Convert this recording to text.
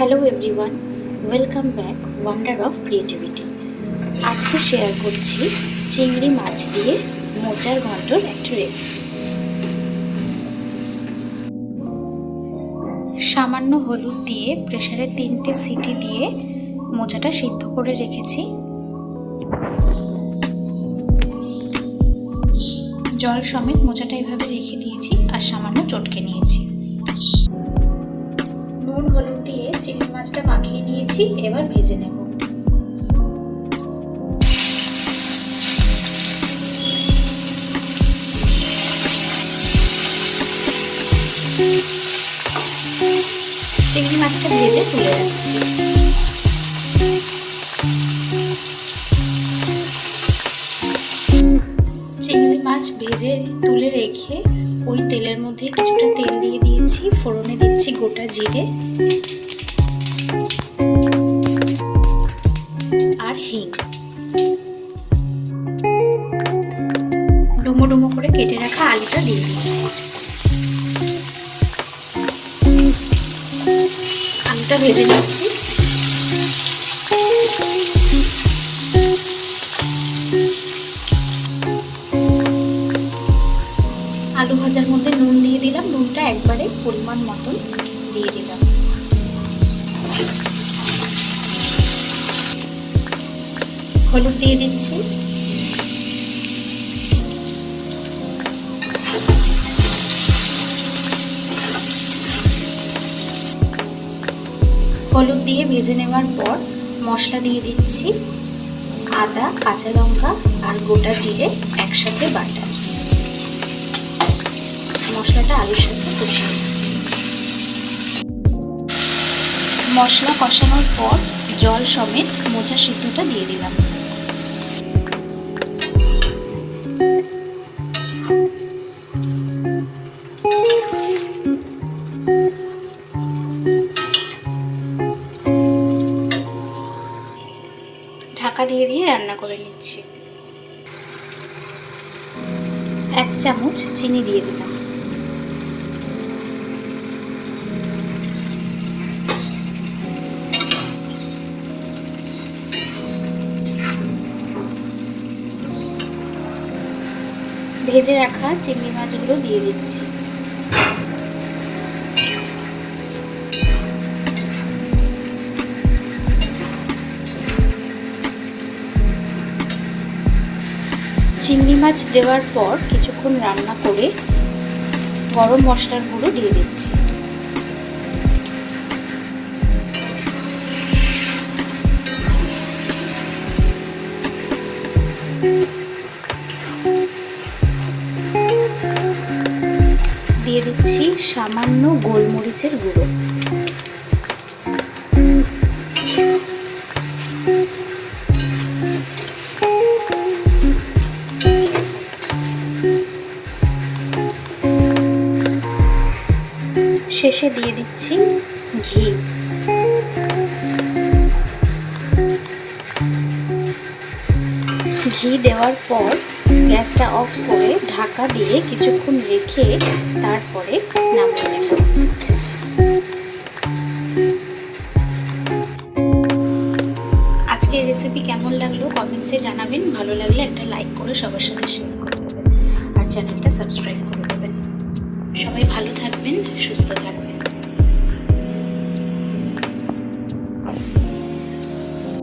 Hello everyone, welcome back wonder of creativity. আজকে share করছি চিংড়ি মাছ দিয়ে মোচার ঘন্টর একটা রেসিপি। সামান্য হলুদ দিয়ে প্রেসারে 3টে সিটি দিয়ে মোচাটা সিদ্ধ করে রেখেছি। জল সমেত মোচাটা এভাবে রেখে দিয়েছি আর সামান্য চটকে নিয়েছি। নুন হলুদ দিয়ে চিংড়ি মাছটা মাখিয়ে নিয়েছি, এবার ভেজে নেব। চিংড়ি মাছটা ভেজে তুলে রাখছি। চিংড়ি মাছ ভেজে তুলে রেখে ওই তেলের মধ্যে কিছুটা তেল দিয়ে দিয়েছি। ফোড়নে দিচ্ছি গোটা জিরে আর হিং। ডুমো ডুমো করে কেটে রাখা আলুটা দিয়ে দিচ্ছি। আলুটা ভেজে নিচ্ছি। আলু ভাজার মধ্যে নুন দিয়ে দিলাম। নুনটা একবারে পরিমাণ মতন দিয়ে দিলাম। হলুদ দিয়ে দিচ্ছি। হলুদ দিয়ে ভেজে নেওয়ার পর মশলা দিয়ে দিচ্ছি। আদা, কাঁচা লঙ্কা আর গোটা জিরে একসাথে বাটা। মশলাটা আলুর সাথে কষিয়ে নিচ্ছি। মশলা কষানোর পর জল সমেত মোচা সিদ্ধটা দিয়ে দিলাম। ঢাকা দিয়ে রান্না করে নিচ্ছি। 1 চামচ চিনি দিয়ে দিলাম। ভেজে রাখা চিংড়ি মাছগুলো দিয়ে দিচ্ছি। চিংড়ি মাছ দেওয়ার পর কিছুক্ষণ রান্না করে গরম মশলার গুঁড়ো দিয়ে দিচ্ছি। দিয়ে দিচ্ছি সামান্য গোলমরিচের গুঁড়ো। শেষে দিয়ে দিচ্ছি ঘি। ঘি দেওয়ার পর গ্যাসটা অফ করে ঢাকা দিয়ে কিছুক্ষণ রেখে তারপরে নামিয়ে নেব। আজকের রেসিপি কেমন লাগলো কমেন্টসে জানাবেন। ভালো লাগলে একটা লাইক করে সবার সাথে শেয়ার করে দেবেন আর চ্যানেলটা সাবস্ক্রাইব করে দেবেন। সবাই ভালো থাকবেন, সুস্থ থাকবেন।